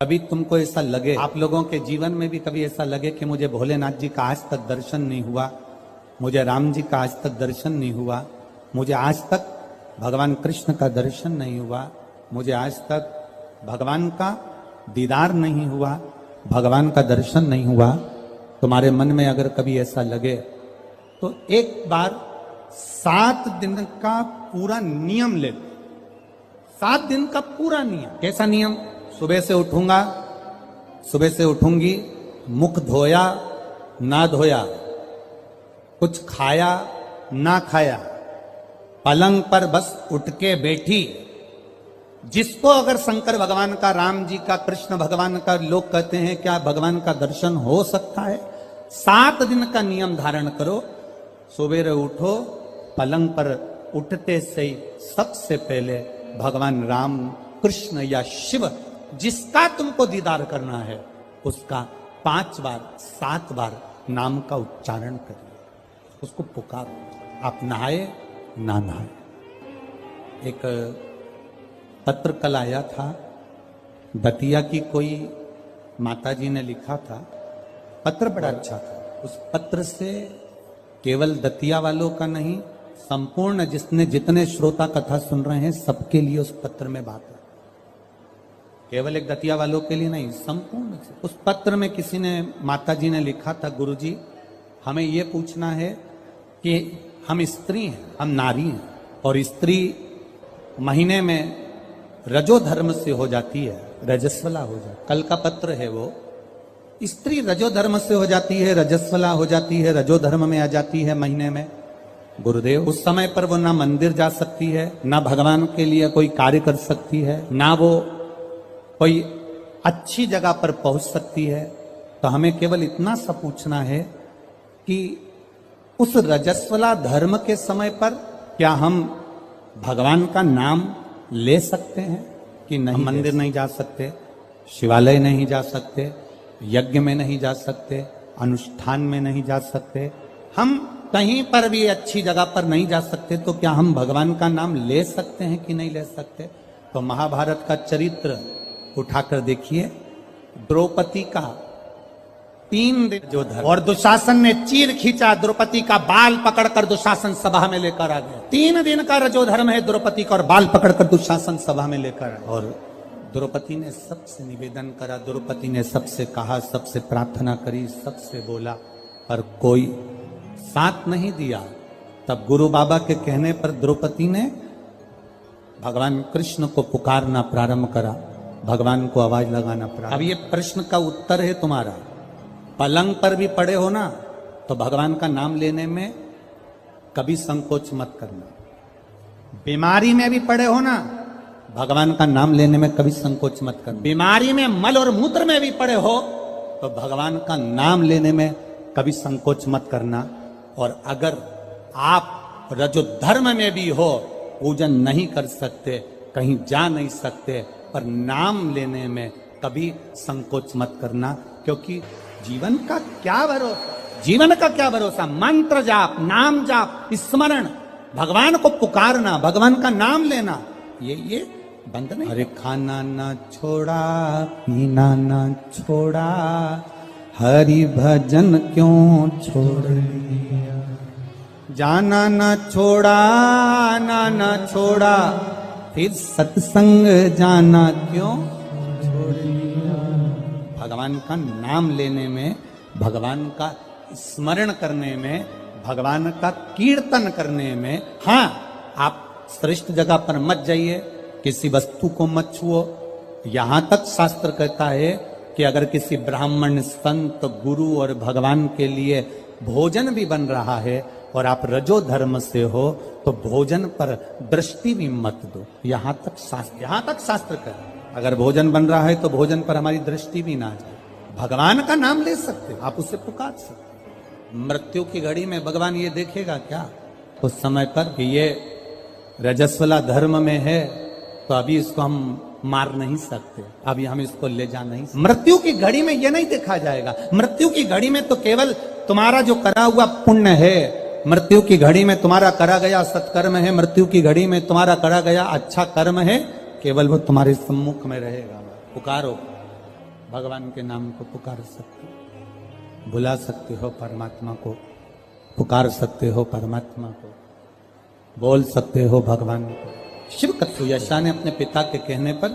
कभी तुमको ऐसा लगे, आप लोगों के जीवन में भी कभी ऐसा लगे कि मुझे भोलेनाथ जी का आज तक दर्शन नहीं हुआ, मुझे राम जी का आज तक दर्शन नहीं हुआ, मुझे आज तक भगवान कृष्ण का दर्शन नहीं हुआ, मुझे आज तक भगवान का दीदार नहीं हुआ, भगवान का दर्शन नहीं हुआ। तुम्हारे मन में अगर कभी ऐसा लगे तो एक बार 7 दिन का पूरा नियम ले लो। 7 दिन का पूरा नियम। कैसा नियम? सुबह से उठूंगा, सुबह से उठूंगी, मुख धोया ना धोया, कुछ खाया ना खाया, पलंग पर बस उठ के बैठी। जिसको अगर शंकर भगवान का, राम जी का, कृष्ण भगवान का, लोग कहते हैं क्या भगवान का दर्शन हो सकता है? 7 दिन का नियम धारण करो। सुबह उठो, पलंग पर उठते से सबसे पहले भगवान राम, कृष्ण या शिव जिसका तुमको दीदार करना है उसका 5 बार 7 बार नाम का उच्चारण करिए, उसको पुकारो। आप नहाए ना नहाए। एक पत्र कल आया था, दतिया की कोई माताजी ने लिखा था, पत्र बड़ा अच्छा था। उस पत्र से केवल दतिया वालों का नहीं, संपूर्ण जितने श्रोता कथा सुन रहे हैं सबके लिए उस पत्र में बात है। केवल एक दतिया वालों के लिए नहीं, संपूर्ण। उस पत्र में किसी ने, माताजी ने लिखा था, गुरुजी हमें ये पूछना है कि हम स्त्री हैं, हम नारी हैं, और स्त्री महीने में रजो धर्म से हो जाती है, रजस्वला हो जाती। कल का पत्र है वो, स्त्री रजो धर्म से हो जाती है, रजस्वला हो जाती है, रजो धर्म में आ जाती है महीने में। गुरुदेव उस समय पर वो ना मंदिर जा सकती है, ना भगवान के लिए कोई कार्य कर सकती है, ना वो कोई अच्छी जगह पर पहुंच सकती है। तो हमें केवल इतना सा पूछना है कि उस रजस्वला धर्म के समय पर क्या हम भगवान का नाम ले सकते हैं कि नहीं? मंदिर नहीं जा सकते, शिवालय नहीं जा सकते, यज्ञ में नहीं जा सकते, अनुष्ठान में नहीं जा सकते, हम कहीं पर भी अच्छी जगह पर नहीं जा सकते, तो क्या हम भगवान का नाम ले सकते हैं कि नहीं ले सकते? तो महाभारत का चरित्र उठाकर देखिए, द्रौपदी का 3 दिन जो धर्म, और दुशासन ने चीर खींचा, द्रौपदी का बाल पकड़कर दुशासन सभा में लेकर आ गया। 3 दिन का रजो धर्म है द्रौपदी का, और बाल पकड़कर दुशासन सभा में लेकर आया। और द्रौपदी ने सबसे निवेदन करा, द्रौपदी ने सबसे कहा, सबसे प्रार्थना करी, सबसे बोला, पर कोई साथ नहीं दिया। तब गुरु बाबा के कहने पर द्रौपदी ने भगवान कृष्ण को पुकारना प्रारंभ करा, भगवान को आवाज लगाना प्रारंभ। अब ये प्रश्न का उत्तर है तुम्हारा। पलंग पर भी पड़े हो ना, तो भगवान का नाम लेने में कभी संकोच मत करना। बीमारी में भी पड़े हो ना, भगवान का नाम लेने में कभी संकोच मत करना। बीमारी में, मल और मूत्र में भी पड़े हो तो भगवान का नाम लेने में कभी संकोच मत करना। और अगर आप रजो धर्म में भी हो, पूजन नहीं कर सकते, कहीं जा नहीं सकते, पर नाम लेने में कभी संकोच मत करना, क्योंकि जीवन का क्या भरोसा, जीवन का क्या भरोसा? मंत्र जाप, नाम जाप, स्मरण, भगवान को पुकारना, भगवान का नाम लेना, ये बंद नहीं। अरे खाना ना छोड़ा, पीना ना छोड़ा, हरि भजन क्यों छोड़ दिया, जाना ना छोड़ा, आना ना छोड़ा, फिर सत्संग जाना क्यों छोड़ दिया। भगवान का नाम लेने में, भगवान का स्मरण करने में, भगवान का कीर्तन करने में, हाँ आप श्रेष्ठ जगह पर मत जाइए, किसी वस्तु को मत छुओ। यहां तक शास्त्र कहता है कि अगर किसी ब्राह्मण, संत, गुरु और भगवान के लिए भोजन भी बन रहा है और आप रजो धर्म से हो, तो भोजन पर दृष्टि भी मत दो। यहां तक शास्त्र कह, अगर भोजन बन रहा है तो भोजन पर हमारी दृष्टि भी ना जाए। भगवान का नाम ले सकते, आप उसे पुकार सकते। मृत्यु की घड़ी में भगवान ये देखेगा क्या उस समय पर कि ये रजस्वला धर्म में है, तो अभी इसको हम मार नहीं सकते, अभी हम इसको ले जा नहीं सकते। मृत्यु की घड़ी में ये नहीं देखा जाएगा। मृत्यु की घड़ी में तो केवल तुम्हारा जो करा हुआ पुण्य है, मृत्यु की घड़ी में तुम्हारा करा गया सत्कर्म है, मृत्यु की घड़ी में तुम्हारा करा गया अच्छा कर्म है, केवल वो तुम्हारे सम्मुख में रहेगा। पुकारो, भगवान के नाम को पुकार सकते हो, बुला सकते हो परमात्मा को, पुकार सकते हो परमात्मा को, बोल सकते हो भगवान को। शिव कथुयशा ने अपने पिता के कहने पर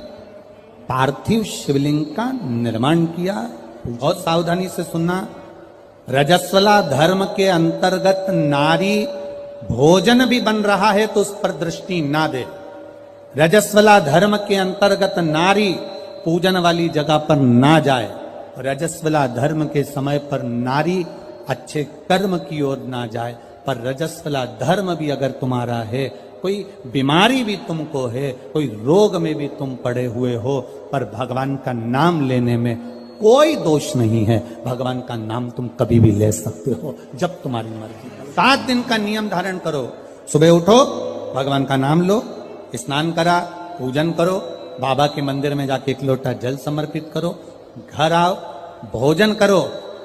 पार्थिव शिवलिंग का निर्माण किया। बहुत सावधानी से सुनना, रजस्वला धर्म के अंतर्गत नारी भोजन भी बन रहा है तो उस पर दृष्टि ना दे। रजस्वला धर्म के अंतर्गत नारी पूजन वाली जगह पर ना जाए। रजस्वला धर्म के समय पर नारी अच्छे कर्म की ओर ना जाए। पर रजस्वला धर्म भी अगर तुम्हारा है, कोई बीमारी भी तुमको है, कोई रोग में भी तुम पड़े हुए हो, पर भगवान का नाम लेने में कोई दोष नहीं है। भगवान का नाम तुम कभी भी ले सकते हो जब तुम्हारी मर्जी। 7 दिन का नियम धारण करो। सुबह उठो, भगवान का नाम लो, स्नान करा, पूजन करो, बाबा के मंदिर में जाके 1 लोटा जल समर्पित करो, घर आओ, भोजन करो।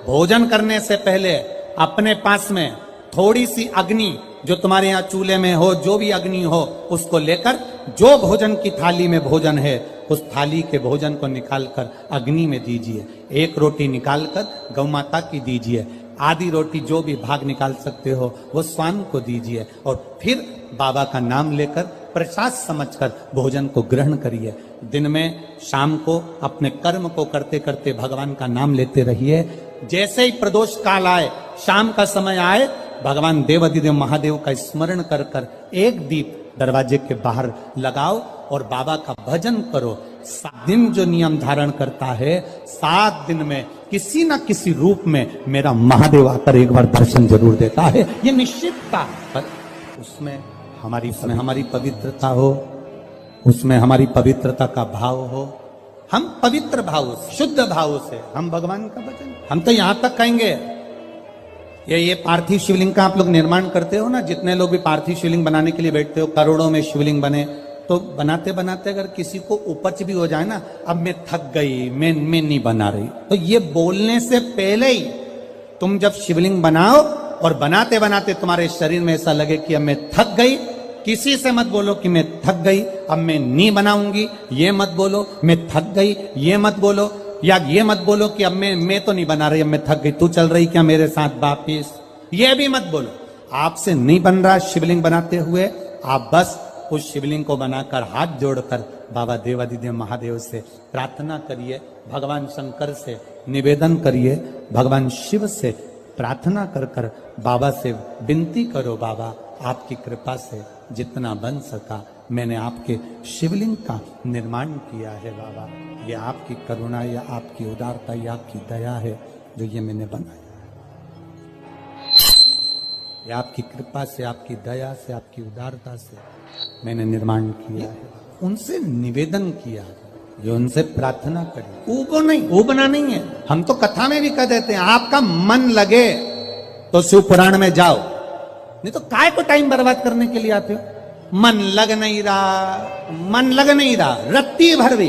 भोजन करने से पहले अपने पास में थोड़ी सी अग्नि, जो तुम्हारे यहाँ चूल्हे में हो, जो भी अग्नि हो, उसको लेकर जो भोजन की थाली में भोजन है, उस थाली के भोजन को निकालकर अग्नि में दीजिए। 1 रोटी निकालकर गौ माता की दीजिए, आधी रोटी जो भी भाग निकाल सकते हो वो स्वान को दीजिए, और फिर बाबा का नाम लेकर प्रसाद समझकर भोजन को ग्रहण करिए। दिन में शाम को अपने कर्म को करते करते भगवान का नाम लेते रहिए। जैसे ही प्रदोष काल आए, शाम का समय आए, भगवान देवाधिदेव महादेव का स्मरण कर कर 1 दीप दरवाजे के बाहर लगाओ और बाबा का भजन करो। 7 दिन जो नियम धारण करता है, 7 दिन में किसी न किसी रूप में मेरा महादेव आकर एक बार दर्शन जरूर देता है, ये निश्चितता। पर उसमें हमारी पवित्रता हो, उसमें हमारी पवित्रता का भाव हो, हम पवित्र भाव से, शुद्ध भाव से हम भगवान का भजन। हम तो यहां तक कहेंगे, ये पार्थिव शिवलिंग का आप लोग निर्माण करते हो ना, जितने लोग भी पार्थिव शिवलिंग बनाने के लिए बैठते हो, करोड़ों में शिवलिंग बने, तो बनाते बनाते अगर किसी को उपच भी हो जाए ना, अब मैं थक गई, मैं नहीं बना रही, तो ये बोलने से पहले ही तुम जब शिवलिंग बनाओ और बनाते बनाते तुम्हारे शरीर में ऐसा लगे कि अब मैं थक गई, किसी से मत बोलो कि मैं थक गई, अब मैं नहीं बनाऊंगी, ये मत बोलो। मैं थक गई ये मत बोलो, या ये मत बोलो कि अब मैं तो नहीं बना रही, अब मैं थक गई, तू चल रही क्या मेरे साथ वापिस, ये भी मत बोलो। आपसे नहीं बन रहा शिवलिंग बनाते हुए, आप बस उस शिवलिंग को बनाकर हाथ जोड़कर बाबा देवाधिदेव महादेव से प्रार्थना करिए, भगवान शंकर से निवेदन करिए, भगवान शिव से प्रार्थना कर कर बाबा से विनती करो, बाबा आपकी कृपा से जितना बन सका मैंने आपके शिवलिंग का निर्माण किया है। बाबा ये आपकी करुणा या आपकी उदारता या आपकी दया है जो ये मैंने बनाया, ये आपकी कृपा से, आपकी दया से, आपकी उदारता से मैंने निर्माण किया है। उनसे निवेदन किया है, ये उनसे प्रार्थना करी, ऊबना नहीं है। हम तो कथा में भी कह देते हैं, आपका मन लगे तो शिव पुराण में जाओ, नहीं तो काय को टाइम बर्बाद करने के लिए आते हो। मन लग नहीं रहा, रत्ती भर भी,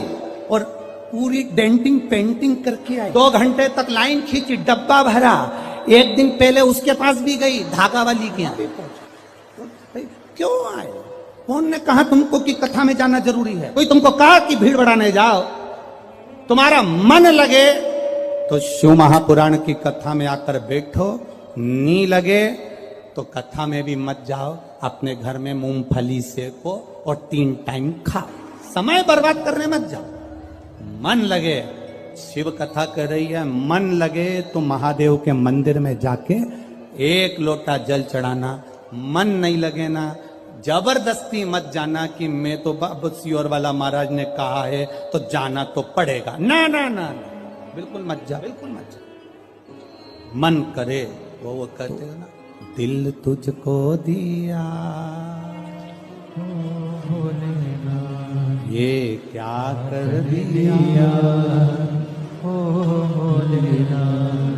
और पूरी डेंटिंग पेंटिंग करके आई, 2 घंटे तक लाइन खींची, डब्बा भरा, 1 दिन पहले उसके पास भी गई, धागा वाली के यहाँ पहुंची। क्यों आए? कौन ने कहा तुमको कि कथा में जाना जरूरी है? कोई तुमको कहा कि भीड़ बढ़ाने जाओ? तुम्हारा मन लगे तो शिव महापुराण की कथा में आकर बैठो, नहीं लगे तो कथा में भी मत जाओ, अपने घर में मूंगफली सेको और 3 टाइम खाओ, समय बर्बाद करने मत जाओ। मन लगे, शिव कथा कर रही है, मन लगे तो महादेव के मंदिर में जाके 1 लोटा जल चढ़ाना। मन नहीं लगे ना, जबरदस्ती मत जाना कि मैं तो बाबा सियोर वाला महाराज ने कहा है तो जाना तो पड़ेगा, ना ना ना, बिल्कुल मत जा, बिल्कुल मत जा। मन करे वो कहते हो ना, दिल तुझको दिया ये क्या कर दिया,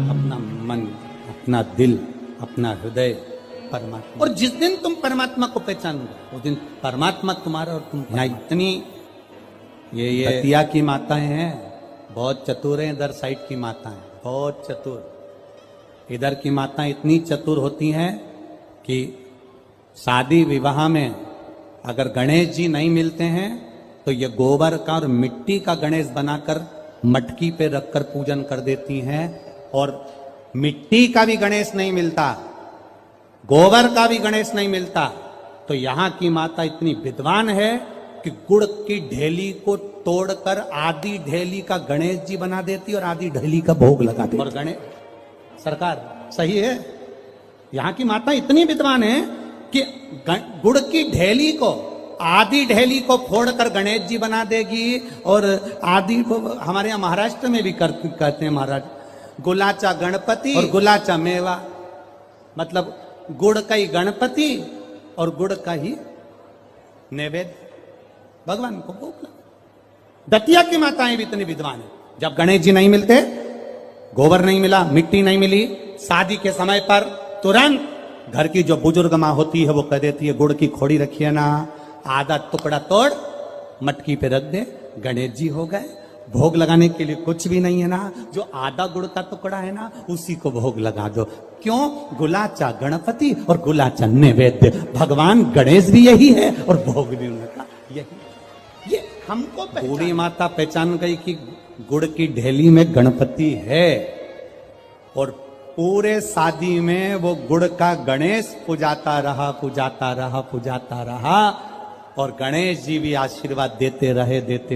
अपना मन, अपना दिल, अपना हृदय परमात्मा। और जिस दिन तुम परमात्मा को पहचानोगे उस दिन परमात्मा तुम्हारा और तुम। यहाँ इतनी ये हतिया की माताएं हैं, बहुत चतुर हैं, इधर साइड की माताएं बहुत चतुर। इधर की माताएं इतनी चतुर होती हैं कि शादी विवाह में अगर गणेश जी नहीं मिलते हैं तो ये गोबर का और मिट्टी का गणेश बनाकर मटकी पे रखकर पूजन कर देती हैं। और मिट्टी का भी गणेश नहीं मिलता, गोबर का भी गणेश नहीं मिलता, तो यहां की माता इतनी विद्वान है कि गुड़ की ढेली को तोड़कर आधी ढेली का गणेश जी बना देती और आधी ढेली का भोग लगा देती। और गणेश सरकार सही है, यहां की माता इतनी विद्वान है कि गुड़ की ढेली को, आधी ढेली को फोड़कर गणेश जी बना देगी। और आधी को हमारे यहाँ महाराष्ट्र में भी कहते हैं महाराज, गुलाचा गणपति और गुलाचा मेवा, मतलब गुड़ का ही गणपति और गुड़ का ही नैवेद्य भगवान को भोग लगा। दतिया की माताएं भी इतनी विद्वान है, जब गणेश जी नहीं मिलते, गोबर नहीं मिला, मिट्टी नहीं मिली, शादी के समय पर तुरंत घर की जो बुजुर्ग माँ होती है वो कह देती है गुड़ की खोड़ी रखिए ना, आधा टुकड़ा तोड़ मटकी पे रख दे, गणेश जी हो गए। भोग लगाने के लिए कुछ भी नहीं है ना, जो आधा गुड़ का टुकड़ा है ना उसी को भोग लगा दो। क्यों? गुलाचा गणपति और गुलाचा नैवेद्य, भगवान गणेश भी यही है और भोग भी उनका यही। ये हमको बूढ़ी माता पहचान गई कि गुड़ की ढेली में गणपति है, और पूरे शादी में वो गुड़ का गणेश पुजाता रहा, पुजाता रहा, पुजाता रहा, और गणेश जी भी आशीर्वाद देते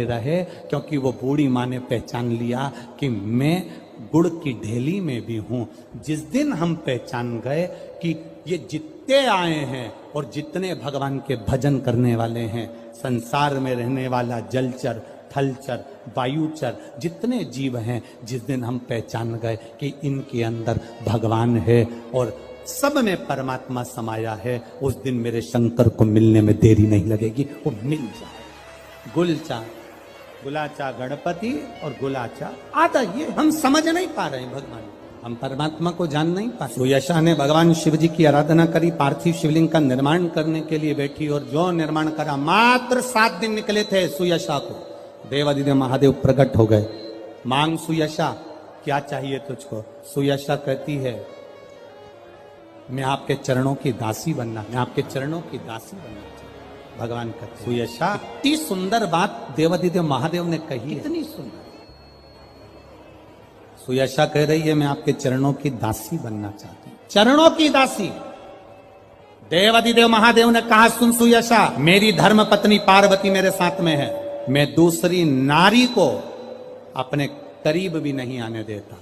रहे, क्योंकि वो बूढ़ी माँ ने पहचान लिया कि मैं गुड़ की ढेली में भी हूं। जिस दिन हम पहचान गए कि ये जितने आए हैं और जितने भगवान के भजन करने वाले हैं, संसार में रहने वाला जलचर, थलचर, वायुचर, जितने जीव हैं, जिस दिन हम पहचान गए कि इनके अंदर भगवान है और सब में परमात्मा समाया है, उस दिन मेरे शंकर को मिलने में देरी नहीं लगेगी, वो मिल जाए। गुलाचा गणपति और गुलाचा आधा, ये हम समझ नहीं पा रहे हैं भगवान, हम परमात्मा को जान नहीं पा रहे। सुयशा ने भगवान शिव जी की आराधना करी, पार्थिव शिवलिंग का निर्माण करने के लिए बैठी, और जो निर्माण करा, मात्र 7 दिन निकले थे सुयशा को, देवादिदेव महादेव प्रकट हो गए। मांग सुयशा, क्या चाहिए तुझको? सुयशा कहती है मैं आपके चरणों की दासी बनना, मैं आपके चरणों की दासी बनना चाहिए। भगवान कहते, सुयशा, इतनी सुंदर बात देवादिदेव महादेव ने कही, इतनी सुंदर। सुयशा कह रही है मैं आपके चरणों की दासी बनना चाहती हूं, चरणों की दासी। देवादिदेव महादेव ने कहा, सुन सुयशा, मेरी धर्म पत्नी पार्वती मेरे साथ में है, मैं दूसरी नारी को अपने करीब भी नहीं आने देता।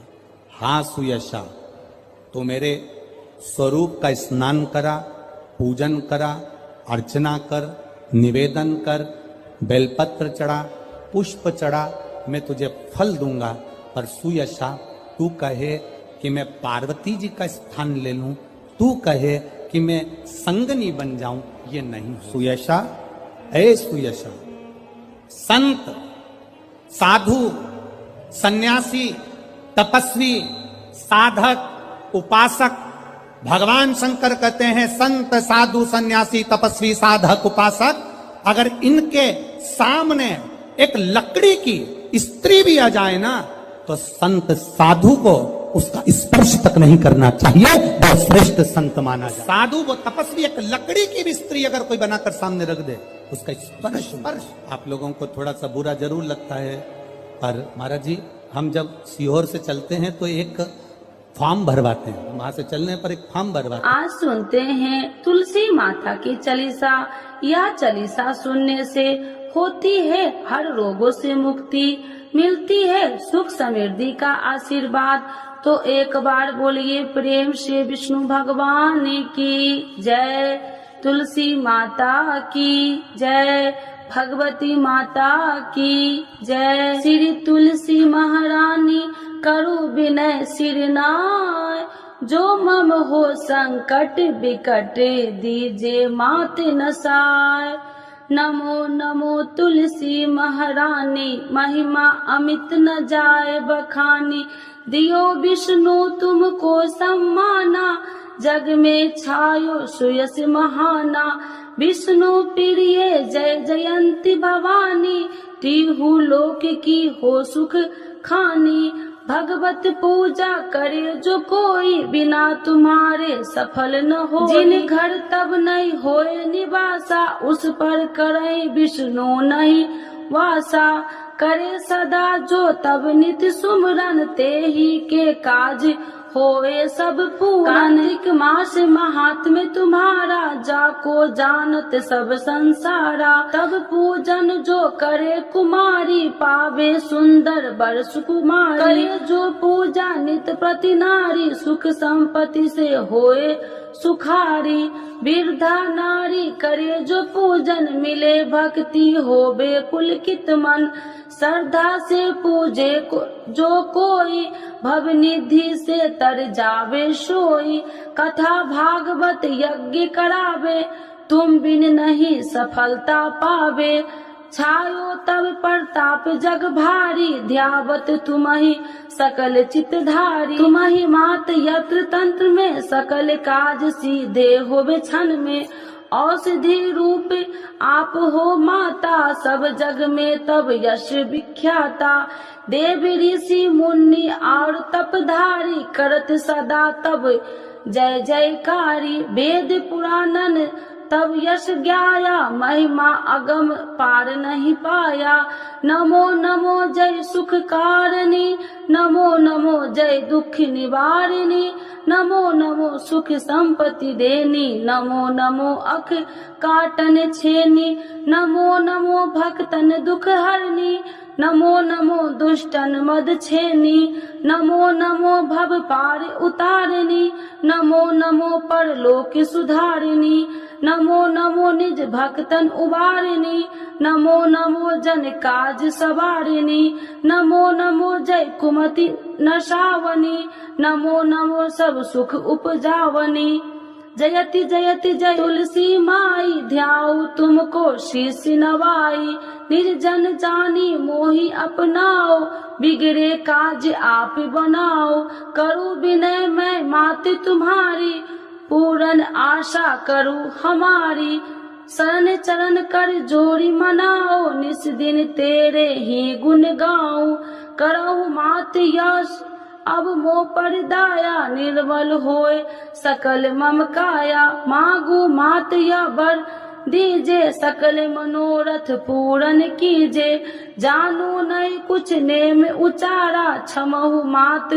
हाँ सुयशा, तो मेरे स्वरूप का स्नान करा, पूजन करा, अर्चना कर, निवेदन कर, बेलपत्र चढ़ा, पुष्प चढ़ा, मैं तुझे फल दूंगा। पर सुयशा, तू कहे कि मैं पार्वती जी का स्थान ले लूं, तू कहे कि मैं संगनी बन जाऊं, ये नहीं। सुयशा, ऐ सुयशा, संत, साधु, सन्यासी, तपस्वी, साधक, उपासक, भगवान शंकर कहते हैं संत, साधु, सन्यासी, तपस्वी, साधक, उपासक, अगर इनके सामने एक लकड़ी की स्त्री भी आ जाए ना, तो संत साधु को उसका स्पर्श तक नहीं करना चाहिए, वो श्रेष्ठ संत माना जाए। साधु वो तपस्वी, एक लकड़ी की भी स्त्री अगर कोई बनाकर सामने रख दे, उसका स्पर्श आप लोगों को थोड़ा सा बुरा जरूर लगता है, पर महाराज जी, हम जब सीहोर से चलते हैं तो एक फॉर्म भरवाते हैं, वहां से चलने पर एक फॉर्म भरवाते हैं। आज सुनते हैं तुलसी माता की चालीसा। यह चालीसा सुनने से होती है हर रोगों से मुक्ति, मिलती है सुख समृद्धि का आशीर्वाद। तो एक बार बोलिए प्रेम से विष्णु भगवान की जय, तुलसी माता की जय, भगवती माता की जय। श्री तुलसी महारानी करु विनय सिरनाय, जो मम हो संकट विकट दीजे मात नसाय। नमो नमो तुलसी महारानी, महिमा अमित न जाए बखानी। दियो विष्णु तुमको सम्माना, जग में छायो सुयस महाना। विष्णु प्रिय जय जयंती भवानी, तिहु लोक की हो सुख खानी। भगवत पूजा करे जो कोई, बिना तुम्हारे सफल न हो। जिन घर तब नहीं होए निवासा, उस पर करे विष्णु नहीं वासा। करे सदा जो तब नित सुमरन, ते ही के काज होए सब पूरन। कार्तिक मास महात्म्य तुम्हारा, जाको जानत सब संसारा। तब पूजन जो करे कुमारी, पावे सुंदर वर सुकुमारी। करे जो पूजा नित प्रति नारी, सुख संपत्ति से होए सुखारी। वृद्धा नारी करे जो पूजन, मिले भक्ति होबे पुलकित मन। श्रद्धा से पूजे जो कोई, भव निधि से तर जावे सोई। कथा भागवत यज्ञ करावे, तुम बिन नहीं सफलता पावे। छायो तब प्रताप जग भारी, ध्यावत तुमहि सकल चितधारी। तुमहि मात यत्र तंत्र में, सकल काज सीधे होवे क्षण में। औषधि रूप आप हो माता, सब जग में तब यश विख्याता। देव ऋषि मुनि और तपधारी, करत सदा तब जय जयकारी। वेद पुराणन तब यश ज्ञाया, महिमा अगम पार नहीं पाया। नमो नमो जय सुख कारिणी, नमो नमो जय दुख निवारिणी। नमो नमो सुख संपत्ति देनी, नमो नमो अख काटन छेनी। नमो नमो भक्तन दुख हरनी, नमो नमो दुष्टन मद छेनी। नमो नमो भव पार उतारिणी, नमो नमो परलोक सुधारिणी। नमो नमो निज भक्तन उबारिणी, नमो नमो जन काज सवारिणी। नमो नमो जय कुमति नशावनी, नमो नमो सब सुख उपजावनी। जयति जयति जय तुलसी माई, ध्याऊ तुमको शीश नवाई। निर्जन जानी मोहि अपनाओ, बिगड़े काज आप बनाओ। करूँ विनय मैं माते तुम्हारी, पूरन आशा करूँ हमारी। शरण चरण कर जोड़ी मनाओ, निस दिन तेरे ही गुण गाऊं। करहु मात यश अब मोह पर दाया, निर्मल होए सकल मम काया। मांगू मात या वर दीजे, सकल मनोरथ पूरन कीजे। जानू नहीं कुछ नेम उचारा, क्षमहु मात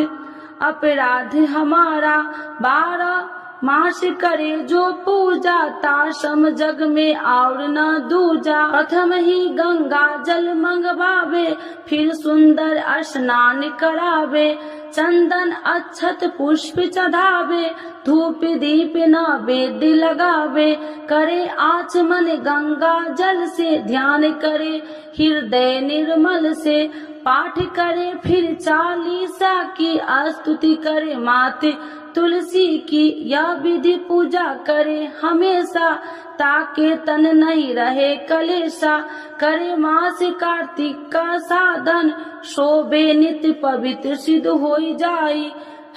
अपराध हमारा। 12 मास करे जो पूजा, ताशम जग में और न दूजा। प्रथम ही गंगा जल मंगवावे, फिर सुंदर स्नान करावे। चंदन अक्षत पुष्प चढ़ावे, धूप दीप नैवेद्य लगावे। करे आचमन गंगा जल से, ध्यान करे हृदय निर्मल से। पाठ करे फिर 40 की, स्तुति करे माते तुलसी की। यह विधि पूजा करे हमेशा, ताके तन नहीं रहे कलेशा। करे मास कार्तिक का साधन, शोभे नित्य पवित्र सिद्ध होई जाई।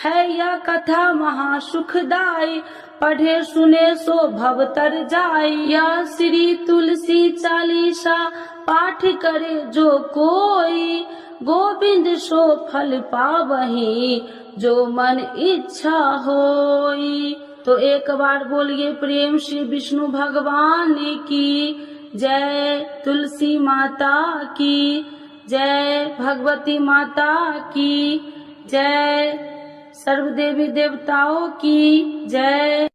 है यह कथा महा सुखदाई, पढ़े सुने सो भव तर जाई। यह श्री तुलसी चालीसा, पाठ करे जो कोई। गोविंद सो फल पावही, जो मन इच्छा होई। तो एक बार बोलिए प्रेम श्री विष्णु भगवान की जय। तुलसी माता की जय, भगवती माता की जय, सर्व देवी देवताओं की जय।